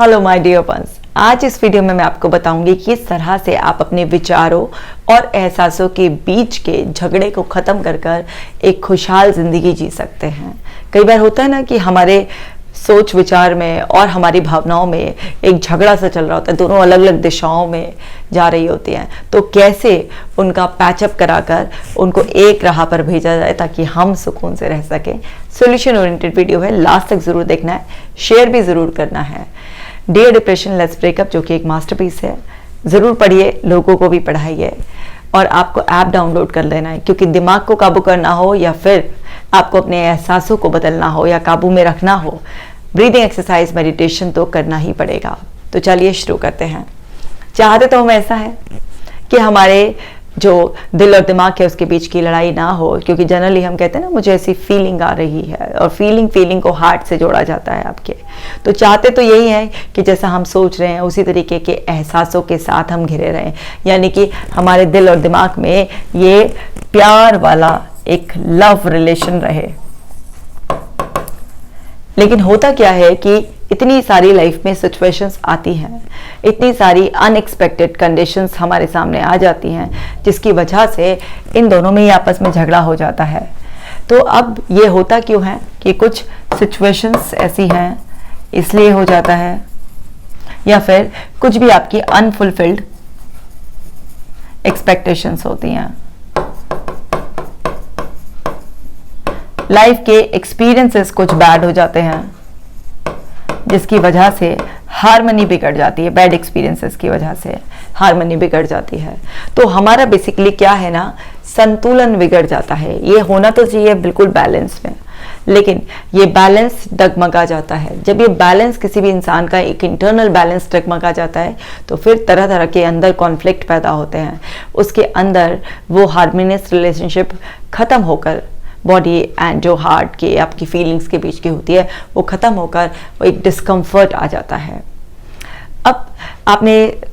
Hello my dear ones, आज इस video में मैं आपको बताऊंगी कि किस तरह से आप अपने विचारों और एहसासों के बीच के झगड़े को ख़त्म कर कर एक खुशहाल ज़िंदगी जी सकते हैं। कई बार होता है ना कि हमारे सोच विचार में और हमारी भावनाओं में एक झगड़ा सा चल रहा होता है, दोनों अलग अलग दिशाओं में जा रही होती हैं। तो कैसे उनका पैचअप कराकर उनको एक राह पर भेजा जाए ताकि हम सुकून से रह सकें। सॉल्यूशन ओरिएंटेड वीडियो है, लास्ट तक ज़रूर देखना है, शेयर भी ज़रूर करना है। डियर डिप्रेशन लेट्स ब्रेकअप जो कि एक मास्टरपीस है, ज़रूर पढ़िए, लोगों को भी पढ़ाइए और आपको ऐप डाउनलोड कर लेना है, क्योंकि दिमाग को काबू करना हो या फिर आपको अपने एहसासों को बदलना हो या काबू में रखना हो, ब्रीदिंग एक्सरसाइज मेडिटेशन तो करना ही पड़ेगा। तो चलिए शुरू करते हैं। चाहते तो हम ऐसा है कि हमारे जो दिल और दिमाग है उसके बीच की लड़ाई ना हो, क्योंकि जनरली हम कहते हैं ना मुझे ऐसी फीलिंग आ रही है, और फीलिंग को हार्ट से जोड़ा जाता है आपके। तो चाहते तो यही है कि जैसा हम सोच रहे हैं उसी तरीके के एहसासों के साथ हम घिरे रहें, यानी कि हमारे दिल और दिमाग में ये प्यार वाला एक लव रिलेशन रहे। लेकिन होता क्या है कि इतनी सारी लाइफ में सिचुएशंस आती हैं, इतनी सारी अनएक्सपेक्टेड कंडीशंस हमारे सामने आ जाती हैं, जिसकी वजह से इन दोनों में ही आपस में झगड़ा हो जाता है। तो अब ये होता क्यों है कि कुछ सिचुएशंस ऐसी हैं इसलिए हो जाता है, या फिर कुछ भी आपकी अनफुलफिल्ड एक्सपेक्टेशंस होती हैं। लाइफ के एक्सपीरियंसेस कुछ बैड हो जाते हैं, जिसकी वजह से हार्मनी बिगड़ जाती है। बैड एक्सपीरियंसेस की वजह से हार्मनी बिगड़ जाती है। तो हमारा बेसिकली क्या है ना, संतुलन बिगड़ जाता है। ये होना तो चाहिए बिल्कुल बैलेंस में, लेकिन ये बैलेंस डगमगा जाता है। जब ये बैलेंस किसी भी इंसान का एक इंटरनल बैलेंस डगमगा जाता है तो फिर तरह तरह के अंदर कॉन्फ्लिक्ट पैदा होते हैं। उसके अंदर वो हार्मोनियस रिलेशनशिप ख़त्म होकर बॉडी एंड जो हार्ट के आपकी फीलिंग्स के बीच की होती है वो ख़त्म होकर वो एक डिस्कम्फर्ट आ जाता है। अब आपने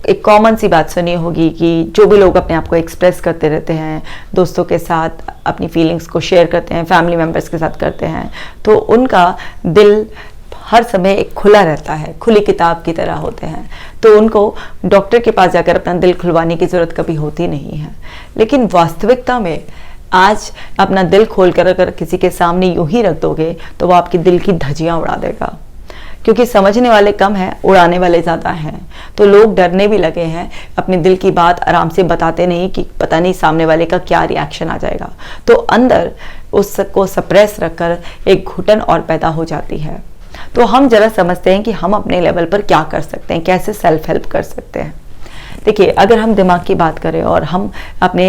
एक कॉमन सी बात सुनी होगी कि जो भी लोग अपने आप को एक्सप्रेस करते रहते हैं, दोस्तों के साथ अपनी फीलिंग्स को शेयर करते हैं, फैमिली मेम्बर्स के साथ करते हैं, तो उनका दिल हर समय एक खुला रहता है, खुली किताब की तरह होते हैं। तो उनको डॉक्टर के पास जाकर अपना दिल खुलवाने की ज़रूरत कभी होती नहीं है। लेकिन वास्तविकता में आज अपना दिल खोलकर अगर किसी के सामने यूं ही रख दोगे तो वो आपके दिल की धज्जियां उड़ा देगा, क्योंकि समझने वाले कम हैं, उड़ाने वाले ज़्यादा हैं। तो लोग डरने भी लगे हैं, अपने दिल की बात आराम से बताते नहीं कि पता नहीं सामने वाले का क्या रिएक्शन आ जाएगा। तो अंदर उसको सप्रेस रखकर एक घुटन और पैदा हो जाती है। तो हम जरा समझते हैं कि हम अपने लेवल पर क्या कर सकते हैं, कैसे सेल्फ हेल्प कर सकते हैं। देखिए, अगर हम दिमाग की बात करें और हम अपने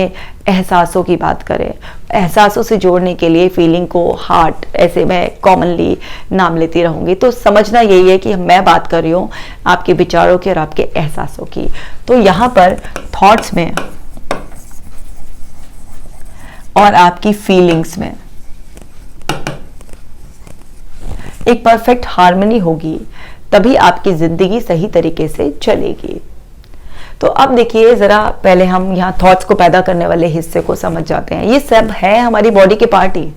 एहसासों की बात करें, एहसासों से जोड़ने के लिए फीलिंग को हार्ट ऐसे मैं कॉमनली नाम लेती रहूँगी, तो समझना यही है कि मैं बात कर रही हूँ आपके विचारों की और आपके एहसासों की। तो यहाँ पर थॉट्स में और आपकी फीलिंग्स में एक परफेक्ट हार्मनी होगी, तभी आपकी ज़िंदगी सही तरीके से चलेगी। तो अब देखिए ज़रा पहले हम यहाँ थॉट्स को पैदा करने वाले हिस्से को समझ जाते हैं। ये सब है हमारी बॉडी के पार्ट ही,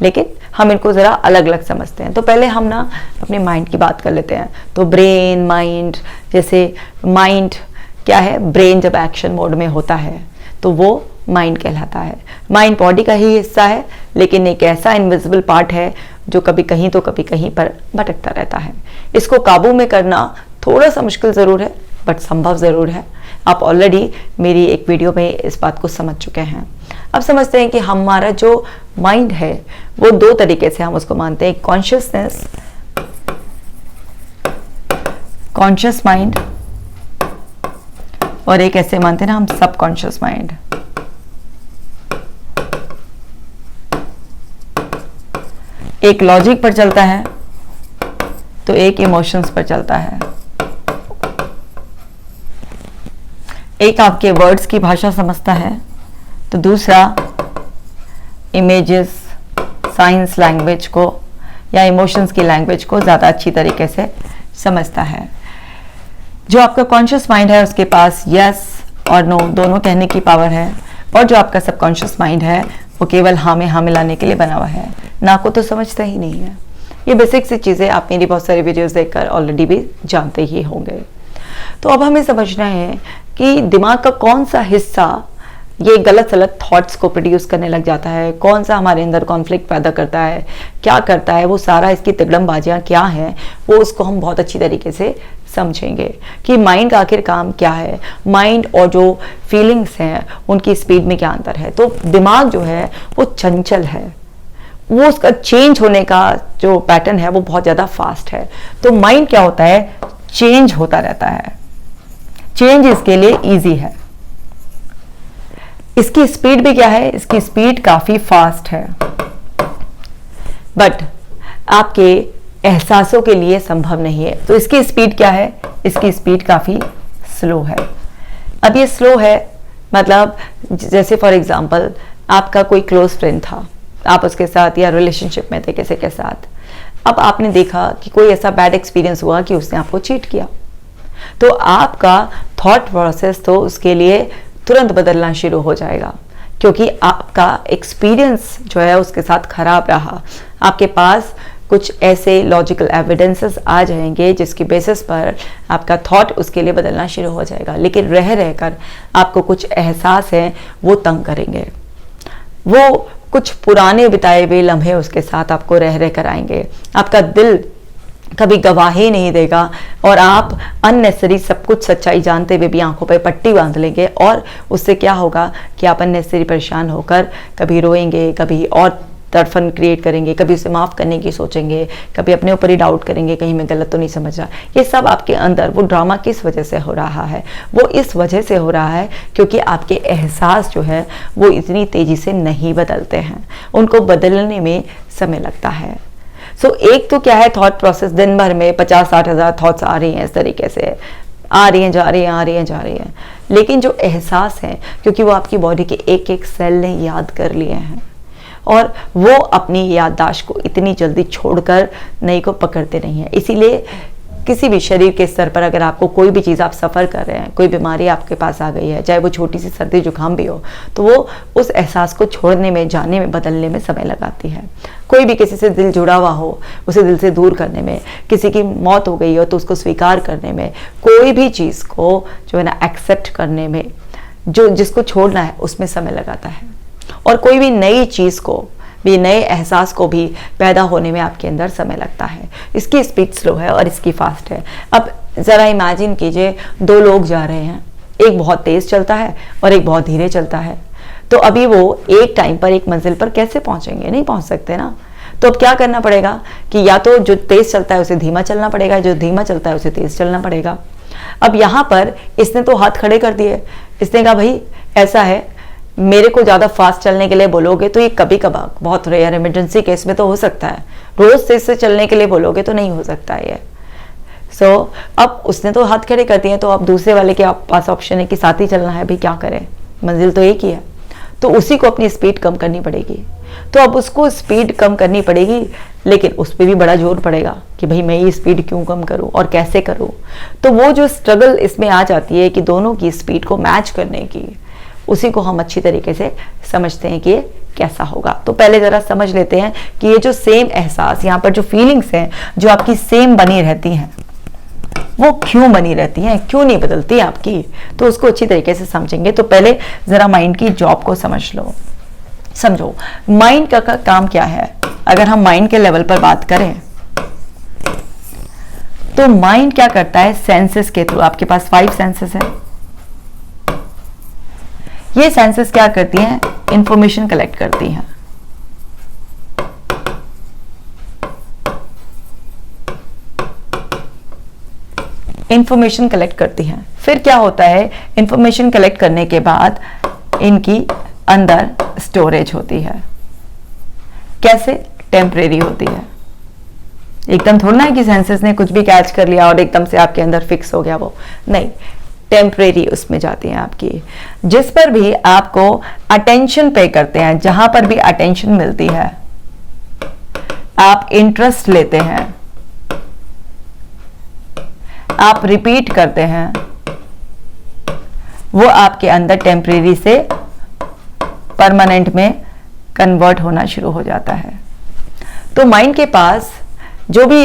लेकिन हम इनको ज़रा अलग अलग समझते हैं। तो पहले हम ना अपने माइंड की बात कर लेते हैं। तो ब्रेन, माइंड, जैसे माइंड क्या है, ब्रेन जब एक्शन मोड में होता है तो वो माइंड कहलाता है। माइंड बॉडी का ही हिस्सा है, लेकिन एक ऐसा इनविजिबल पार्ट है जो कभी कहीं तो कभी कहीं पर भटकता रहता है। इसको काबू में करना थोड़ा सा मुश्किल ज़रूर है, बट संभव ज़रूर है। आप ऑलरेडी मेरी एक वीडियो में इस बात को समझ चुके हैं। अब समझते हैं कि हमारा जो माइंड है वो दो तरीके से हम उसको मानते हैं, कॉन्शियसनेस, कॉन्शियस माइंड, और एक ऐसे मानते हैं ना हम सबकॉन्शियस माइंड। एक लॉजिक पर चलता है तो एक इमोशंस पर चलता है। एक आपके वर्ड्स की भाषा समझता है तो दूसरा इमेजेस, साइंस लैंग्वेज को या इमोशंस की लैंग्वेज को ज़्यादा अच्छी तरीके से समझता है। जो आपका कॉन्शियस माइंड है उसके पास यस और नो दोनों कहने की पावर है, और जो आपका सबकॉन्शियस माइंड है वो केवल हाँ में हाँ मिलाने के लिए बना हुआ है, ना को तो समझता ही नहीं है। ये बेसिक सी चीज़ें आप मेरी बहुत सारी वीडियोस देखकर ऑलरेडी भी जानते ही होंगे। तो अब हमें समझना है कि दिमाग का कौन सा हिस्सा ये गलत सलत थॉट्स को प्रोड्यूस करने लग जाता है, कौन सा हमारे अंदर कॉन्फ्लिक्ट पैदा करता है, क्या करता है, वो सारा इसकी तिगड़मबाजियाँ क्या हैं, वो उसको हम बहुत अच्छी तरीके से समझेंगे कि माइंड का आखिर काम क्या है, माइंड और जो फीलिंग्स हैं उनकी स्पीड में क्या अंतर है। तो दिमाग जो है वो चंचल है, वो उसका चेंज होने का जो पैटर्न है वो बहुत ज़्यादा फास्ट है। तो माइंड क्या होता है, चेंज होता रहता है, चेंज इसके लिए ईजी है। इसकी स्पीड भी क्या है, इसकी स्पीड काफ़ी फास्ट है, बट आपके एहसासों के लिए संभव नहीं है। तो इसकी स्पीड क्या है, इसकी स्पीड काफ़ी स्लो है। अब ये स्लो है मतलब जैसे फॉर एग्जांपल आपका कोई क्लोज फ्रेंड था, आप उसके साथ या रिलेशनशिप में थे किसी के साथ, अब आपने देखा कि कोई ऐसा बैड एक्सपीरियंस हुआ कि उसने आपको चीट किया, तो आपका थॉट प्रोसेस तो उसके लिए तुरंत बदलना शुरू हो जाएगा, क्योंकि आपका एक्सपीरियंस जो है उसके साथ खराब रहा। आपके पास कुछ ऐसे लॉजिकल एविडेंसेस आ जाएंगे जिसकी बेसिस पर आपका थॉट उसके लिए बदलना शुरू हो जाएगा। लेकिन रह रहकर आपको कुछ एहसास हैं वो तंग करेंगे, वो कुछ पुराने बिताए हुए लम्हे उसके साथ आपको रह रह कर आएंगे। आपका दिल कभी गवाही नहीं देगा और आप अननेसेसरी सब कुछ सच्चाई जानते हुए भी आंखों पर पट्टी बांध लेंगे, और उससे क्या होगा कि आप अननेसेसरी परेशान होकर कभी रोएंगे, कभी और तड़फन क्रिएट करेंगे, कभी उसे माफ़ करने की सोचेंगे, कभी अपने ऊपर ही डाउट करेंगे कहीं मैं गलत तो नहीं समझ रहा। ये सब आपके अंदर वो ड्रामा किस वजह से हो रहा है, वो इस वजह से हो रहा है क्योंकि आपके एहसास जो है वो इतनी तेज़ी से नहीं बदलते हैं, उनको बदलने में समय लगता है। सो एक तो क्या है, थॉट प्रोसेस दिन भर में 50-60 हज़ार थॉट्स आ रही हैं, इस तरीके से आ रही हैं जा रही हैं, आ रही हैं जा रही हैं, लेकिन जो एहसास हैं क्योंकि वो आपकी बॉडी के एक एक सेल ने याद कर लिए हैं और वो अपनी याददाश्त को इतनी जल्दी छोड़कर नई को पकड़ते नहीं है। इसीलिए किसी भी शरीर के स्तर पर अगर आपको कोई भी चीज़ आप सफ़र कर रहे हैं, कोई बीमारी आपके पास आ गई है, चाहे वो छोटी सी सर्दी जुकाम भी हो, तो वो उस एहसास को छोड़ने में, जाने में, बदलने में समय लगाती है। कोई भी किसी से दिल जुड़ा हुआ हो उसे दिल से दूर करने में, किसी की मौत हो गई हो तो उसको स्वीकार करने में, कोई भी चीज़ को जो है ना एक्सेप्ट करने में, जो जिसको छोड़ना है उसमें समय लगाता है। और कोई भी नई चीज़ को भी, नए एहसास को भी पैदा होने में आपके अंदर समय लगता है। इसकी स्पीड स्लो है और इसकी फास्ट है। अब ज़रा इमेजिन कीजिए, दो लोग जा रहे हैं, एक बहुत तेज़ चलता है और एक बहुत धीरे चलता है, तो अभी वो एक टाइम पर एक मंजिल पर कैसे पहुंचेंगे, नहीं पहुंच सकते ना। तो अब क्या करना पड़ेगा कि या तो जो तेज़ चलता है उसे धीमा चलना पड़ेगा, जो धीमा चलता है उसे तेज़ चलना पड़ेगा। अब यहाँ पर इसने तो हाथ खड़े कर दिए, इसने कहा भाई ऐसा है, मेरे को ज़्यादा फास्ट चलने के लिए बोलोगे तो ये कभी कभार बहुत रेयर इमरजेंसी केस में तो हो सकता है, रोज़ तेज से चलने के लिए बोलोगे तो नहीं हो सकता है ये। अब उसने तो हाथ खड़े कर दिए, तो अब दूसरे वाले के पास ऑप्शन है कि साथ ही चलना है, भाई क्या करें, मंजिल तो एक ही है, तो उसी को अपनी स्पीड कम करनी पड़ेगी। तो अब उसको स्पीड कम करनी पड़ेगी, लेकिन उस पर भी बड़ा जोर पड़ेगा कि भाई मैं ये स्पीड क्यों कम करूं और कैसे करूं। तो वो जो स्ट्रगल इसमें आ जाती है कि दोनों की स्पीड को मैच करने की, उसी को हम अच्छी तरीके से समझते हैं कि ये कैसा होगा। तो पहले ज़रा समझ लेते हैं कि ये जो सेम एहसास, यहाँ पर जो फीलिंग्स हैं जो आपकी सेम बनी रहती हैं, वो क्यों बनी रहती हैं, क्यों नहीं बदलती आपकी, तो उसको अच्छी तरीके से समझेंगे। तो पहले ज़रा माइंड की जॉब को समझ लो, समझो माइंड का काम क्या है। अगर हम माइंड के लेवल पर बात करें तो माइंड क्या करता है, सेंसेस के थ्रू, आपके पास 5 सेंसेस है, ये सेंसेस क्या करती हैं, इंफॉर्मेशन कलेक्ट करती हैं। इंफॉर्मेशन कलेक्ट करती हैं, फिर क्या होता है, इंफॉर्मेशन कलेक्ट करने के बाद इनकी अंदर स्टोरेज होती है। कैसे, टेम्परेरी होती है। एकदम थोड़ा ना है कि सेंसेस ने कुछ भी कैच कर लिया और एकदम से आपके अंदर फिक्स हो गया, वो नहीं, टेम्परेरी उसमें जाती हैं आपकी। जिस पर भी आपको अटेंशन पे करते हैं, जहां पर भी अटेंशन मिलती है, आप इंटरेस्ट लेते हैं, आप रिपीट करते हैं, वो आपके अंदर टेम्परेरी से परमानेंट में कन्वर्ट होना शुरू हो जाता है। तो माइंड के पास जो भी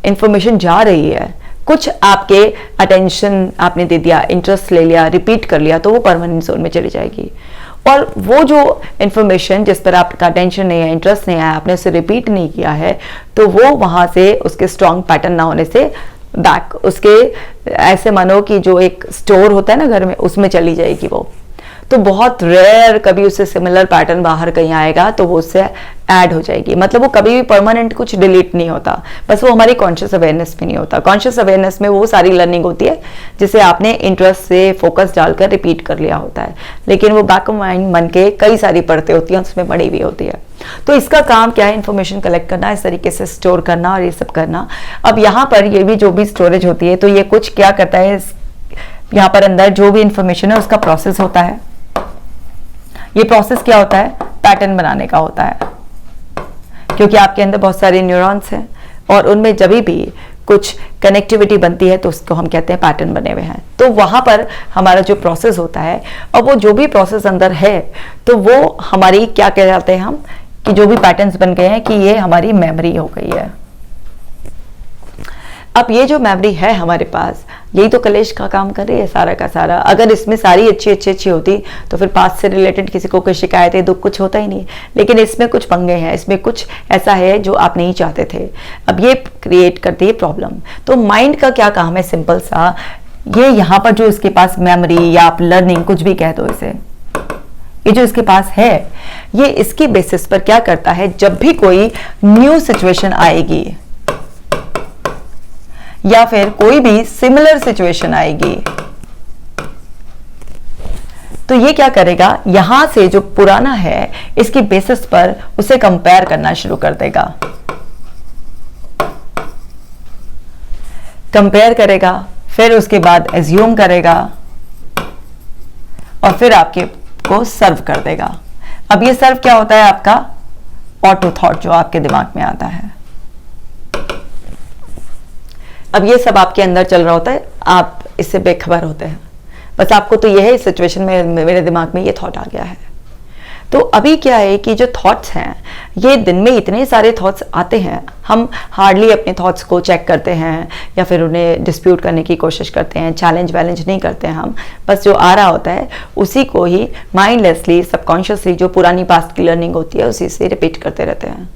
इंफॉर्मेशन जा रही है, कुछ आपके अटेंशन आपने दे दिया, इंटरेस्ट ले लिया, रिपीट कर लिया, तो वो परमानेंट जोन में चली जाएगी। और वो जो इंफॉर्मेशन जिस पर आपका अटेंशन नहीं है, इंटरेस्ट नहीं है, आपने उसे रिपीट नहीं किया है, तो वो वहां से उसके स्ट्रॉन्ग पैटर्न ना होने से बैक उसके ऐसे मानो कि जो एक स्टोर होता है ना घर में, उसमें चली जाएगी वो। तो बहुत रेयर कभी उससे सिमिलर पैटर्न बाहर कहीं आएगा तो वो उससे ऐड हो जाएगी। मतलब वो कभी भी परमानेंट कुछ डिलीट नहीं होता, बस वो हमारी कॉन्शियस अवेयरनेस में नहीं होता। कॉन्शियस अवेयरनेस में वो सारी लर्निंग होती है जिसे आपने इंटरेस्ट से फोकस डालकर रिपीट कर लिया होता है, लेकिन वो बैक ऑफ माइंड मन के कई सारी परतें होती हैं, उसमें बड़ी हुई होती है। तो इसका काम क्या है? इंफॉर्मेशन कलेक्ट करना, इस तरीके से स्टोर करना और ये सब करना। अब यहाँ पर ये भी जो भी स्टोरेज होती है, तो ये कुछ क्या करता है, यहाँ पर अंदर जो भी इंफॉर्मेशन है उसका प्रोसेस होता है। ये प्रोसेस क्या होता है? पैटर्न बनाने का होता है, क्योंकि आपके अंदर बहुत सारे न्यूरॉन्स हैं और उनमें जब भी कुछ कनेक्टिविटी बनती है तो उसको हम कहते हैं पैटर्न बने हुए हैं। तो वहां पर हमारा जो प्रोसेस होता है, और वो जो भी प्रोसेस अंदर है, तो वो हमारी क्या कहलाते हैं हम, कि जो भी पैटर्न्स बन गए हैं, कि ये हमारी मेमोरी हो गई है। अब ये जो मेमोरी है हमारे पास, यही तो कलेश का काम कर रही है सारा का सारा। अगर इसमें सारी अच्छी होती तो फिर पास्ट से रिलेटेड किसी को कोई शिकायतें दुख कुछ होता ही नहीं। लेकिन इसमें कुछ पंगे हैं, इसमें कुछ ऐसा है जो आप नहीं चाहते थे, अब ये क्रिएट करती है प्रॉब्लम। तो माइंड का क्या काम है? सिंपल सा, ये यहाँ पर जो इसके पास मेमोरी या आप लर्निंग कुछ भी कह दो इसे, ये जो इसके पास है, ये इसकी बेसिस पर क्या करता है, जब भी कोई न्यू सिचुएशन आएगी या फिर कोई भी सिमिलर सिचुएशन आएगी, तो ये क्या करेगा, यहां से जो पुराना है इसकी बेसिस पर उसे कंपेयर करना शुरू कर देगा। कंपेयर करेगा, फिर उसके बाद एज्यूम करेगा और फिर आपके को सर्व कर देगा। अब ये सर्व क्या होता है? आपका ऑटो थॉट जो आपके दिमाग में आता है। अब ये सब आपके अंदर चल रहा होता है, आप इससे बेखबर होते हैं, बस आपको तो यह है इस सिचुएशन में मेरे दिमाग में ये थॉट आ गया है। तो अभी क्या है कि जो थॉट्स हैं, ये दिन में इतने सारे थॉट्स आते हैं, हम हार्डली अपने थॉट्स को चेक करते हैं या फिर उन्हें डिस्प्यूट करने की कोशिश करते हैं, चैलेंज वैलेंज नहीं करते हैं हम, बस जो आ रहा होता है उसी को ही माइंडलेसली, सबकॉन्शियसली, जो पुरानी पास्ट की लर्निंग होती है उसी से रिपीट करते रहते हैं।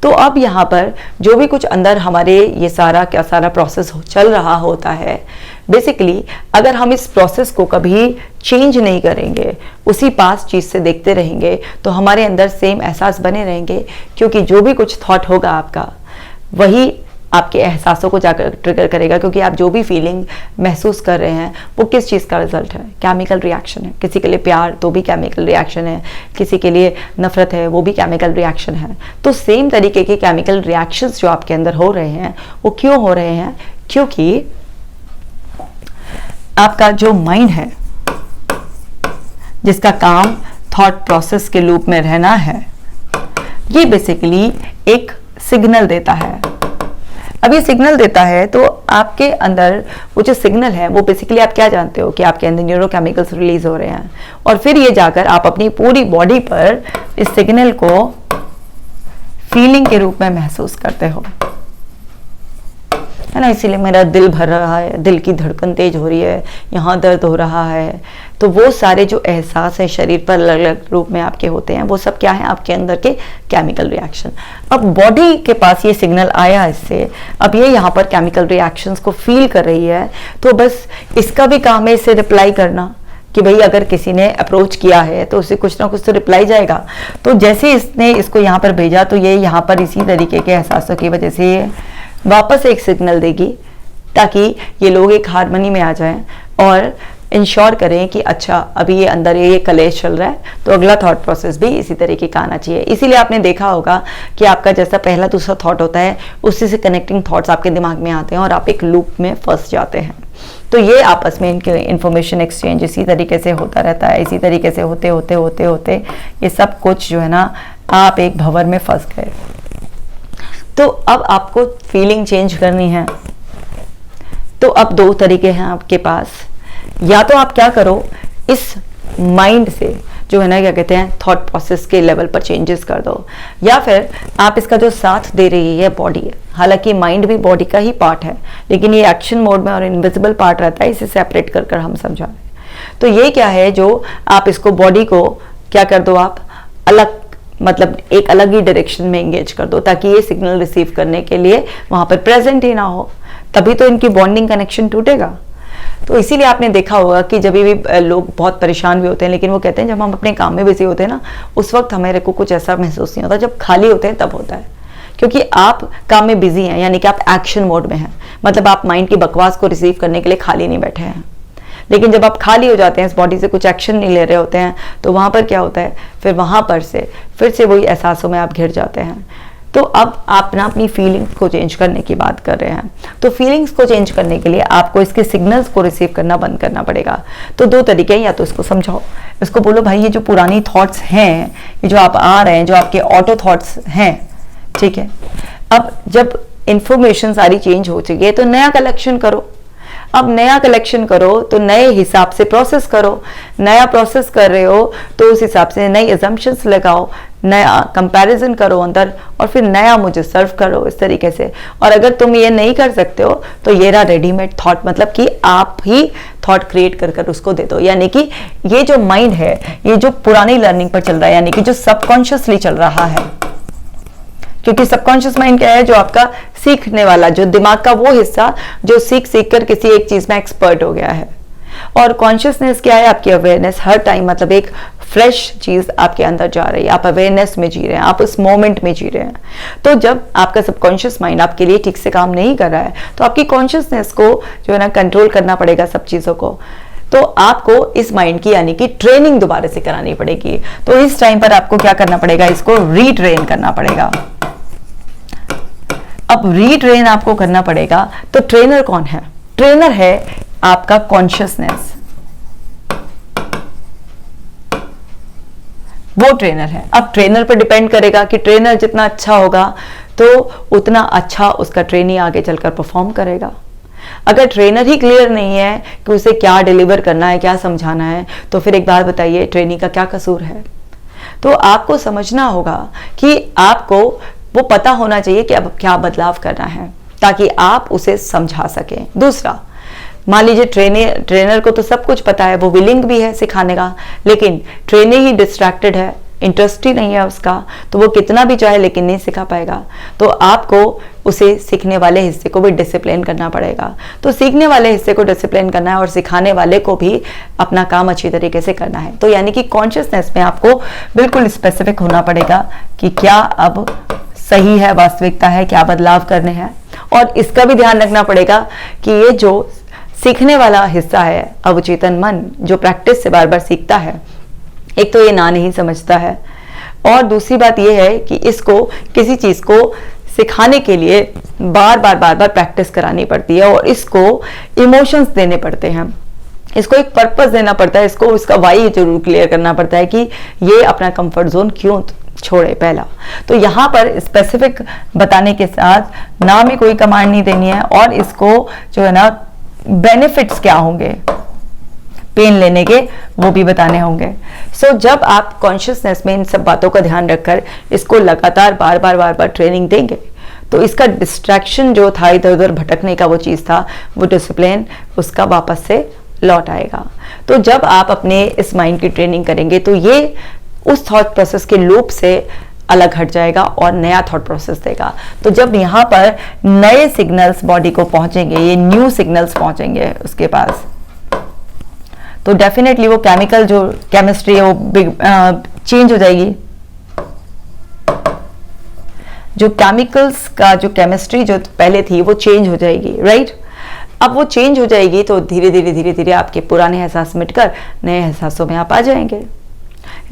तो अब यहाँ पर जो भी कुछ अंदर हमारे ये सारा क्या सारा प्रोसेस चल रहा होता है, बेसिकली अगर हम इस प्रोसेस को कभी चेंज नहीं करेंगे, उसी पास चीज़ से देखते रहेंगे, तो हमारे अंदर सेम एहसास बने रहेंगे। क्योंकि जो भी कुछ थॉट होगा आपका, वही आपके एहसासों को जाकर ट्रिगर करेगा। क्योंकि आप जो भी फीलिंग महसूस कर रहे हैं वो किस चीज़ का रिजल्ट है? केमिकल रिएक्शन है। किसी के लिए प्यार तो भी केमिकल रिएक्शन है, किसी के लिए नफरत है वो भी केमिकल रिएक्शन है। तो सेम तरीके के केमिकल रिएक्शंस जो आपके अंदर हो रहे हैं, वो क्यों हो रहे हैं? क्योंकि आपका जो माइंड है, जिसका काम थॉट प्रोसेस के लूप में रहना है, ये बेसिकली एक सिग्नल देता है। अब ये सिग्नल देता है तो आपके अंदर वो जो सिग्नल है, वो बेसिकली आप क्या जानते हो कि आपके अंदर न्यूरोकेमिकल्स रिलीज हो रहे हैं, और फिर ये जाकर आप अपनी पूरी बॉडी पर इस सिग्नल को फीलिंग के रूप में महसूस करते हो, है ना। इसीलिए मेरा दिल भर रहा है, दिल की धड़कन तेज हो रही है, यहाँ दर्द हो रहा है। तो वो सारे जो एहसास है शरीर पर अलग अलग रूप में आपके होते हैं, वो सब क्या है? आपके अंदर के केमिकल रिएक्शन। अब बॉडी के पास ये सिग्नल आया इससे, अब ये यहाँ पर केमिकल रिएक्शंस को फील कर रही है, तो बस इसका भी काम है इसे रिप्लाई करना कि भाई अगर किसी ने अप्रोच किया है तो उसे कुछ ना कुछ तो रिप्लाई जाएगा। तो जैसे इसने इसको यहाँ पर भेजा, तो ये यहाँ पर इसी तरीके के एहसासों की वजह से वापस एक सिग्नल देगी, ताकि ये लोग एक हार्मनी में आ जाएं और इंश्योर करें कि अच्छा अभी ये अंदर ये कलेश चल रहा है, तो अगला थॉट प्रोसेस भी इसी तरीके का आना चाहिए। इसीलिए आपने देखा होगा कि आपका जैसा पहला दूसरा थॉट होता है, उसी से कनेक्टिंग थॉट्स आपके दिमाग में आते हैं और आप एक लूप में फंस जाते हैं। तो ये आपस में इनके इंफॉर्मेशन एक्सचेंज इसी तरीके से होता रहता है। इसी तरीके से होते होते होते होते ये सब कुछ जो है ना, आप एक भंवर में फंस गए। तो अब आपको फीलिंग चेंज करनी है, तो अब दो तरीके हैं आपके पास। या तो आप क्या करो, इस माइंड से जो है ना क्या कहते हैं थॉट प्रोसेस के लेवल पर चेंजेस कर दो, या फिर आप इसका जो साथ दे रही है बॉडी है, हालांकि माइंड भी बॉडी का ही पार्ट है, लेकिन ये एक्शन मोड में और इनविजिबल पार्ट रहता है, इसे सेपरेट कर कर हम समझा रहे हैं। तो ये क्या है, जो आप इसको बॉडी को क्या कर दो, आप अलग मतलब एक अलग ही डायरेक्शन में एंगेज कर दो, ताकि ये सिग्नल रिसीव करने के लिए वहां पर प्रेजेंट ही ना हो, तभी तो इनकी बॉन्डिंग कनेक्शन टूटेगा। तो इसीलिए आपने देखा होगा कि जब भी लोग बहुत परेशान भी होते हैं, लेकिन वो कहते हैं जब हम अपने काम में बिजी होते हैं ना, उस वक्त हमारे को कुछ ऐसा महसूस नहीं होता, जब खाली होते हैं तब होता है, क्योंकि आप काम में बिजी हैं, यानी कि आप एक्शन मोड में हैं, मतलब आप माइंड की बकवास को रिसीव करने के लिए खाली नहीं बैठे हैं। लेकिन जब आप खाली हो जाते हैं, इस बॉडी से कुछ एक्शन नहीं ले रहे होते हैं, तो वहां पर क्या होता है, फिर वहां पर से फिर से वही एहसासों में आप घिर जाते हैं। तो अब आप ना अपनी फीलिंग्स को चेंज करने की बात कर रहे हैं, तो फीलिंग्स को चेंज करने के लिए आपको इसके सिग्नल्स को रिसीव करना बंद करना पड़ेगा। तो दो तरीके हैं, या तो इसको समझाओ, इसको बोलो भाई ये जो पुरानी थॉट्स हैं, ये जो आप आ रहे हैं, जो आपके ऑटो थॉट्स हैं, ठीक है, अब जब इंफॉर्मेशन सारी चेंज हो चुकी है तो नया कलेक्शन करो। अब नया कलेक्शन करो तो नए हिसाब से प्रोसेस करो, नया प्रोसेस कर रहे हो तो उस हिसाब से नई अजम्पशंस लगाओ, नया कंपैरिजन करो अंदर, और फिर नया मुझे सर्व करो इस तरीके से। और अगर तुम ये नहीं कर सकते हो तो ये रहा रेडीमेड थॉट, मतलब कि आप ही थॉट क्रिएट कर कर उसको दे दो। यानी कि ये जो माइंड है, ये जो पुरानी लर्निंग पर चल रहा है, यानी कि जो सबकॉन्शियसली चल रहा है, क्योंकि सबकॉन्शियस माइंड क्या है, जो आपका सीखने वाला, जो दिमाग का वो हिस्सा जो सीख सीख कर किसी एक चीज में एक्सपर्ट हो गया है। और कॉन्शियसनेस क्या है, आपकी अवेयरनेस हर टाइम, मतलब एक फ्रेश चीज आपके अंदर जा रही है, आप अवेयरनेस में जी रहे हैं, आप उस मोमेंट में जी रहे हैं। तो जब आपका सबकॉन्शियस माइंड आपके लिए ठीक से काम नहीं कर रहा है, तो आपकी कॉन्शियसनेस को जो है ना कंट्रोल करना पड़ेगा सब चीजों को। तो आपको इस माइंड की यानी कि ट्रेनिंग दोबारा से करानी पड़ेगी। तो इस टाइम पर आपको क्या करना पड़ेगा, इसको रीट्रेन करना पड़ेगा। अब रीट्रेन आपको करना पड़ेगा, तो ट्रेनर कौन है? ट्रेनर है आपका कॉन्शियसनेस, वो ट्रेनर है। अब ट्रेनर पर डिपेंड करेगा कि ट्रेनर जितना अच्छा होगा तो उतना अच्छा उसका ट्रेनी आगे चलकर परफॉर्म करेगा। अगर ट्रेनर ही क्लियर नहीं है कि उसे क्या डिलीवर करना है, क्या समझाना है, तो फिर एक बात बताइए, ट्रेनी का क्या कसूर है? तो आपको समझना होगा कि आपको वो पता होना चाहिए कि अब क्या बदलाव करना है, ताकि आप उसे समझा सकें। दूसरा, मान लीजिए ट्रेनर को तो सब कुछ पता है, वो विलिंग भी है सिखाने का, लेकिन ट्रेनर ही डिस्ट्रैक्टेड है, इंटरेस्ट ही नहीं है उसका, तो वो कितना भी चाहे लेकिन नहीं सिखा पाएगा। तो आपको उसे सीखने वाले हिस्से को भी डिसिप्लिन करना पड़ेगा। तो सीखने वाले हिस्से को डिसिप्लिन करना है और सिखाने वाले को भी अपना काम अच्छी तरीके से करना है। तो यानी कि कॉन्शियसनेस में आपको बिल्कुल स्पेसिफिक होना पड़ेगा कि क्या अब सही है, वास्तविकता है, क्या बदलाव करने हैं। और इसका भी ध्यान रखना पड़ेगा कि ये जो सीखने वाला हिस्सा है, अवचेतन मन, जो प्रैक्टिस से बार बार सीखता है, एक तो ये ना नहीं समझता है, और दूसरी बात ये है कि इसको किसी चीज को सिखाने के लिए बार बार प्रैक्टिस करानी पड़ती है, और इसको इमोशंस देने पड़ते हैं, इसको एक पर्पस देना पड़ता है, इसको इसका वाई जरूर क्लियर करना पड़ता है कि ये अपना कंफर्ट जोन क्यों छोड़े पहला। तो यहाँ पर स्पेसिफिक बताने के साथ ना में कोई कमांड नहीं देनी है, और इसको जो है ना बेनिफिट्स क्या होंगे पेन लेने के, वो भी बताने होंगे। सो जब आप कॉन्शियसनेस में इन सब बातों का ध्यान रखकर इसको लगातार बार बार ट्रेनिंग देंगे, तो इसका डिस्ट्रैक्शन जो था, इधर उधर भटकने का वो चीज था, वो डिसिप्लिन उसका वापस से लौट आएगा। तो जब आप अपने इस माइंड की ट्रेनिंग करेंगे तो ये उस थॉट प्रोसेस के लूप से अलग हट जाएगा और नया थॉट प्रोसेस देगा। तो जब यहाँ पर नए सिग्नल्स बॉडी को पहुंचेंगे, ये न्यू सिग्नल्स पहुंचेंगे उसके पास, तो डेफिनेटली वो केमिकल जो केमिस्ट्री है वो चेंज हो जाएगी। जो केमिकल्स का जो केमिस्ट्री जो पहले थी वो चेंज हो जाएगी, राइट? अब वो चेंज हो जाएगी तो धीरे धीरे आपके पुराने एहसास मिटकर नए एहसासों में आप आ जाएंगे।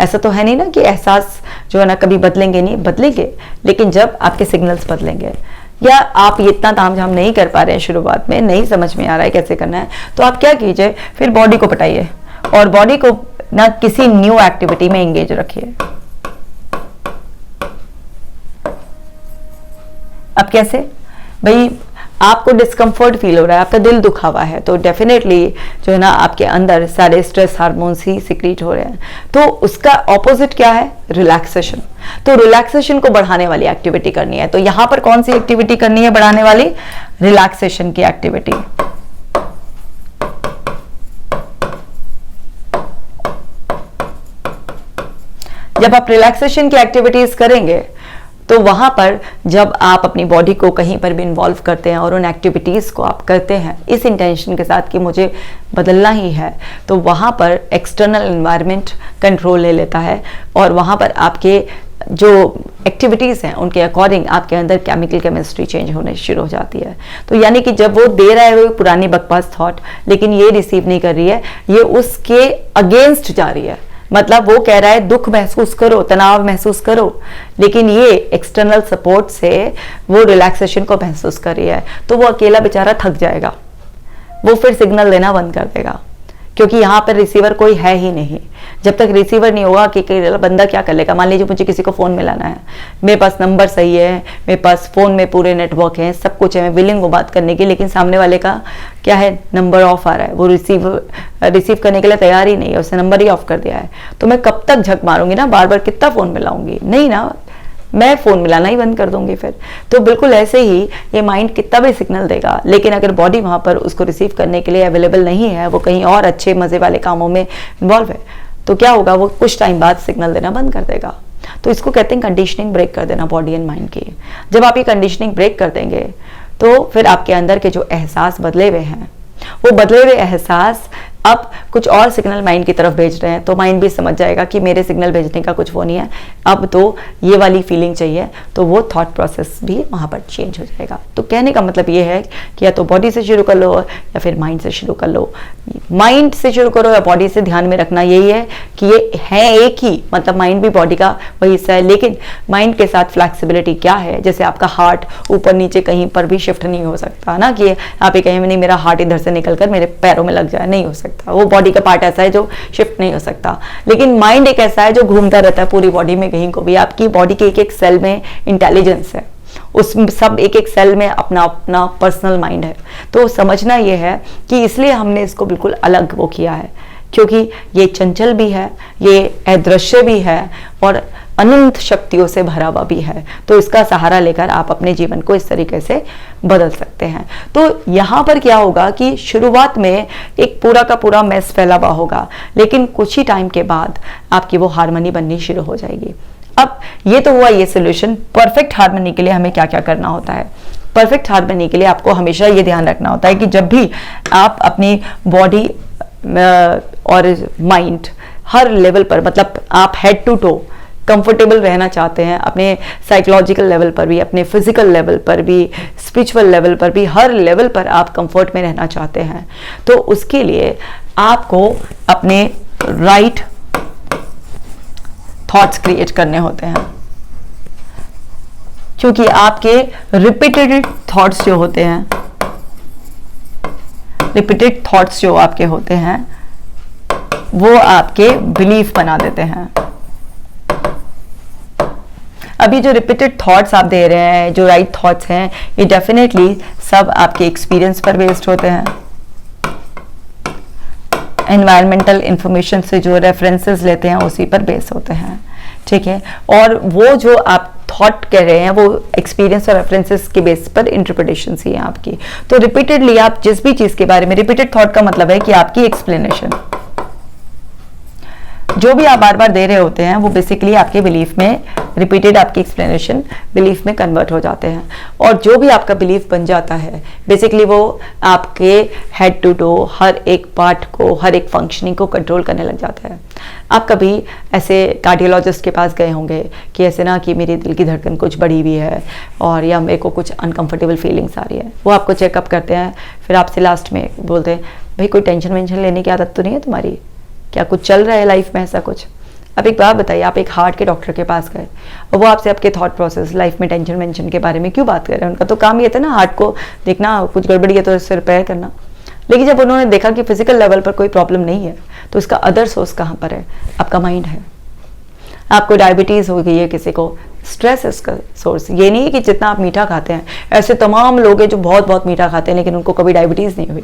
ऐसा तो है नहीं ना कि एहसास जो है ना कभी बदलेंगे नहीं, बदलेंगे, लेकिन जब आपके सिग्नल्स बदलेंगे, या आप ये इतना तामझाम नहीं कर पा रहे हैं, शुरुआत में नहीं समझ में आ रहा है कैसे करना है, तो आप क्या कीजिए, फिर बॉडी को पटाइए और बॉडी को ना किसी न्यू एक्टिविटी में एंगेज रखिए। अब कैसे भाई, आपको डिस्कम्फर्ट फील हो रहा है, आपका दिल दुखा हुआ है, तो डेफिनेटली जो है ना आपके अंदर सारे स्ट्रेस हार्मोन्स ही सिक्रीट हो रहे हैं। तो उसका ऑपोजिट क्या है? रिलैक्सेशन। तो रिलैक्सेशन को बढ़ाने वाली एक्टिविटी करनी है। तो यहां पर कौन सी एक्टिविटी करनी है बढ़ाने वाली? रिलैक्सेशन की एक्टिविटी। जब आप रिलैक्सेशन की एक्टिविटीज करेंगे तो वहां पर जब आप अपनी बॉडी को कहीं पर भी इन्वॉल्व करते हैं और उन एक्टिविटीज को आप करते हैं इस इंटेंशन के साथ कि मुझे बदलना ही है, तो वहां पर एक्सटर्नल एनवायरनमेंट कंट्रोल ले लेता है और वहां पर आपके जो एक्टिविटीज़ हैं उनके अकॉर्डिंग आपके अंदर केमिकल केमिस्ट्री चेंज होने शुरू हो जाती है। तो यानी कि जब वो दे रहा है वो पुरानी बकवास थॉट, लेकिन ये रिसीव नहीं कर रही है, ये उसके अगेंस्ट जा रही है। मतलब वो कह रहा है दुख महसूस करो, तनाव महसूस करो, लेकिन ये एक्सटर्नल सपोर्ट से वो रिलैक्सेशन को महसूस कर रही है, तो वो अकेला बेचारा थक जाएगा, वो फिर सिग्नल देना बंद कर देगा, क्योंकि यहाँ पर रिसीवर कोई है ही नहीं। जब तक रिसीवर नहीं होगा कि बंदा क्या कर लेगा? मान लीजिए मुझे किसी को फ़ोन मिलाना है, मेरे पास नंबर सही है, मेरे पास फ़ोन में पूरे नेटवर्क हैं, सब कुछ है, मैं विलिंग हूँ बात करने की, लेकिन सामने वाले का क्या है? नंबर ऑफ आ रहा है, वो रिसीव करने के लिए तैयार ही नहीं है, उसने नंबर ही ऑफ कर दिया है। तो मैं कब तक झक मारूंगी ना, बार बार कितना फ़ोन मिलाऊंगी? नहीं ना, मैं फ़ोन मिलाना ही बंद कर दूंगी फिर। तो बिल्कुल ऐसे ही ये माइंड कितना भी सिग्नल देगा, लेकिन अगर बॉडी वहाँ पर उसको रिसीव करने के लिए अवेलेबल नहीं है, वो कहीं और अच्छे मज़े वाले कामों में इन्वॉल्व है, तो क्या होगा? वो कुछ टाइम बाद सिग्नल देना बंद कर देगा। तो इसको कहते हैं कंडीशनिंग ब्रेक कर देना बॉडी एंड माइंड की। जब आप ये कंडीशनिंग ब्रेक कर देंगे तो फिर आपके अंदर के जो एहसास बदले हुए हैं, वो बदले हुए एहसास अब कुछ और सिग्नल माइंड की तरफ भेज रहे हैं, तो माइंड भी समझ जाएगा कि मेरे सिग्नल भेजने का कुछ वो नहीं है, अब तो ये वाली फीलिंग चाहिए, तो वो थॉट प्रोसेस भी वहाँ पर चेंज हो जाएगा। तो कहने का मतलब ये है कि या तो बॉडी से शुरू कर लो या फिर माइंड से शुरू कर लो। माइंड से शुरू करो या बॉडी से, ध्यान में रखना यही है कि ये है एक ही, मतलब माइंड भी बॉडी का वही हिस्सा है, लेकिन माइंड के साथ फ्लैक्सिबिलिटी क्या है? जैसे आपका हार्ट ऊपर नीचे कहीं पर भी शिफ्ट नहीं हो सकता ना, कि आप ये कहें नहीं मेरा हार्ट इधर से निकल कर मेरे पैरों में लग जाए, नहीं हो सकता। वो बॉडी का पार्ट ऐसा है जो शिफ्ट नहीं हो सकता, लेकिन माइंड एक ऐसा है जो घूमता रहता है पूरी बॉडी में, कहीं को भी। आपकी बॉडी के एक एक सेल में इंटेलिजेंस है, उस सब एक एक सेल में अपना अपना पर्सनल माइंड है। तो समझना ये है कि इसलिए हमने इसको बिल्कुल अलग वो किया है, क्योंकि ये चंचल भी है, ये अदृश्य भी है और अनंत शक्तियों से भरा हुआ भी है। तो इसका सहारा लेकर आप अपने जीवन को इस तरीके से बदल सकते हैं। तो यहाँ पर क्या होगा कि शुरुआत में एक पूरा का पूरा मैस फैला हुआ होगा, लेकिन कुछ ही टाइम के बाद आपकी वो हार्मनी बननी शुरू हो जाएगी। अब ये तो हुआ ये सोल्यूशन। परफेक्ट हार्मनी के लिए हमें क्या क्या करना होता है? परफेक्ट हार्मनी के लिए आपको हमेशा ये ध्यान रखना होता है कि जब भी आप अपनी बॉडी और माइंड हर लेवल पर, मतलब आप हेड टू टो कंफर्टेबल रहना चाहते हैं, अपने साइकोलॉजिकल लेवल पर भी, अपने फिजिकल लेवल पर भी, स्पिरिचुअल लेवल पर भी, हर लेवल पर आप कंफर्ट में रहना चाहते हैं, तो उसके लिए आपको अपने राइट थॉट्स क्रिएट करने होते हैं। क्योंकि आपके रिपीटेड थॉट्स जो होते हैं, रिपीटेड थॉट्स जो आपके होते हैं वो आपके बिलीफ बना देते हैं। अभी जो रिपीटेड थॉट्स आप दे रहे हैं, जो राइट थॉट्स हैं, ये डेफिनेटली सब आपके एक्सपीरियंस पर बेस्ड होते हैं, एनवायरमेंटल इंफॉर्मेशन से जो रेफरेंसेस लेते हैं उसी पर बेस होते हैं, ठीक है। और वो जो आप थॉट कह रहे हैं वो एक्सपीरियंस और रेफरेंसेस के बेस पर इंटरप्रिटेशन ही है आपकी। तो रिपीटेडली आप जिस भी चीज के बारे में, रिपीटेड थॉट का मतलब है कि आपकी एक्सप्लेनेशन जो भी आप बार बार दे रहे होते हैं वो बेसिकली आपके बिलीफ में, रिपीटेड आपकी एक्सप्लेनेशन बिलीफ में कन्वर्ट हो जाते हैं, और जो भी आपका बिलीफ बन जाता है बेसिकली वो आपके हेड टू टो हर एक पार्ट को, हर एक फंक्शनिंग को कंट्रोल करने लग जाता है। आप कभी ऐसे कार्डियोलॉजिस्ट के पास गए होंगे कि ऐसे ना कि मेरी दिल की धड़कन कुछ बढ़ी हुई है और या मेरे को कुछ अनकंफर्टेबल फीलिंग्स आ रही है, वो आपको चेकअप करते हैं, फिर आपसे लास्ट में बोलते हैं भाई कोई टेंशन वेंशन लेने की आदत तो नहीं है तुम्हारी, क्या कुछ चल रहा है लाइफ में ऐसा कुछ। अब एक बात बताइए, आप एक हार्ट के डॉक्टर के पास गए और वो आपसे आपके थॉट प्रोसेस, लाइफ में टेंशन वेंशन के बारे में क्यों बात कर रहे हैं? उनका तो काम ये था ना हार्ट को देखना, कुछ गड़बड़ी है तो इससे रिपेयर करना। लेकिन जब उन्होंने देखा कि फिजिकल लेवल पर कोई प्रॉब्लम नहीं है तो इसका अदर सोर्स कहाँ पर है? आपका माइंड है। आपको डायबिटीज़ हो गई है किसी को, स्ट्रेस है इसका सोर्स। ये नहीं है कि जितना आप मीठा खाते हैं, ऐसे तमाम लोग हैं जो बहुत बहुत मीठा खाते हैं लेकिन उनको कभी डायबिटीज़ नहीं हुई,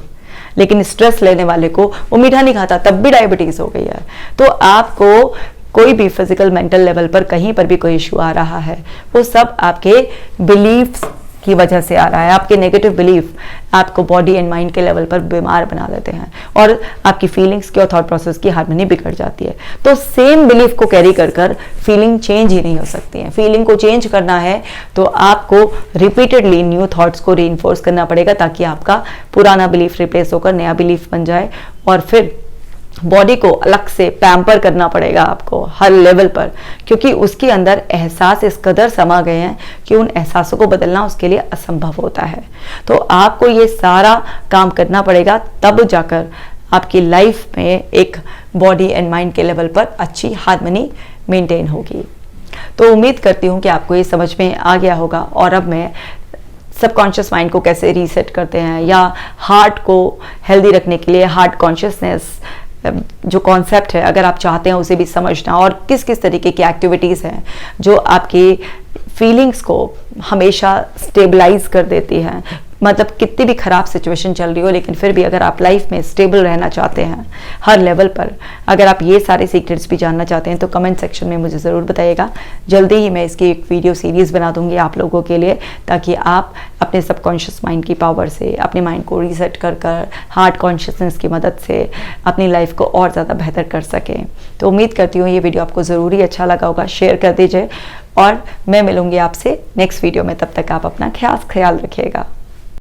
लेकिन स्ट्रेस लेने वाले को वो मीठा नहीं खाता तब भी डायबिटीज़ हो गई है। तो आपको कोई भी फिजिकल मेंटल लेवल पर कहीं पर भी कोई इशू आ रहा है, वो सब आपके बिलीफ्स की वजह से आ रहा है। आपके नेगेटिव बिलीफ आपको बॉडी एंड माइंड के लेवल पर बीमार बना देते हैं और आपकी फीलिंग्स की और थॉट प्रोसेस की हार्मनी बिगड़ जाती है। तो सेम बिलीफ को कैरी कर कर फीलिंग चेंज ही नहीं हो सकती है। फीलिंग को चेंज करना है तो आपको रिपीटेडली न्यू थॉट्स को रीइंफोर्स करना पड़ेगा, ताकि आपका पुराना बिलीफ रिप्लेस होकर नया बिलीफ बन जाए। और फिर बॉडी को अलग से पैम्पर करना पड़ेगा आपको हर लेवल पर, क्योंकि उसके अंदर एहसास इस कदर समा गए हैं कि उन एहसासों को बदलना उसके लिए असंभव होता है। तो आपको ये सारा काम करना पड़ेगा, तब जाकर आपकी लाइफ में एक बॉडी एंड माइंड के लेवल पर अच्छी हार्मनी मेंटेन होगी। तो उम्मीद करती हूँ कि आपको ये समझ में आ गया होगा। और अब मैं सबकॉन्शियस माइंड को कैसे रीसेट करते हैं, या हार्ट को हेल्दी रखने के लिए हार्ट कॉन्शियसनेस जो कॉन्सेप्ट है, अगर आप चाहते हैं उसे भी समझना, और किस किस तरीके की एक्टिविटीज़ हैं जो आपकी फीलिंग्स को हमेशा स्टेबलाइज कर देती हैं। मतलब कितनी भी ख़राब सिचुएशन चल रही हो, लेकिन फिर भी अगर आप लाइफ में स्टेबल रहना चाहते हैं हर लेवल पर, अगर आप ये सारे सीक्रेट्स भी जानना चाहते हैं तो कमेंट सेक्शन में मुझे ज़रूर बताइएगा। जल्दी ही मैं इसकी एक वीडियो सीरीज़ बना दूंगी आप लोगों के लिए, ताकि आप अपने सबकॉन्शियस माइंड की पावर से अपने माइंड को रीसेट कर कर हार्ट कॉन्शियसनेस की मदद से अपनी लाइफ को और ज़्यादा बेहतर कर सकें। तो उम्मीद करती हूँ ये वीडियो आपको ज़रूरी अच्छा लगा होगा। शेयर कर दीजिए और मैं मिलूंगी आपसे नेक्स्ट वीडियो में। तब तक आप अपना ख्याल रखिएगा।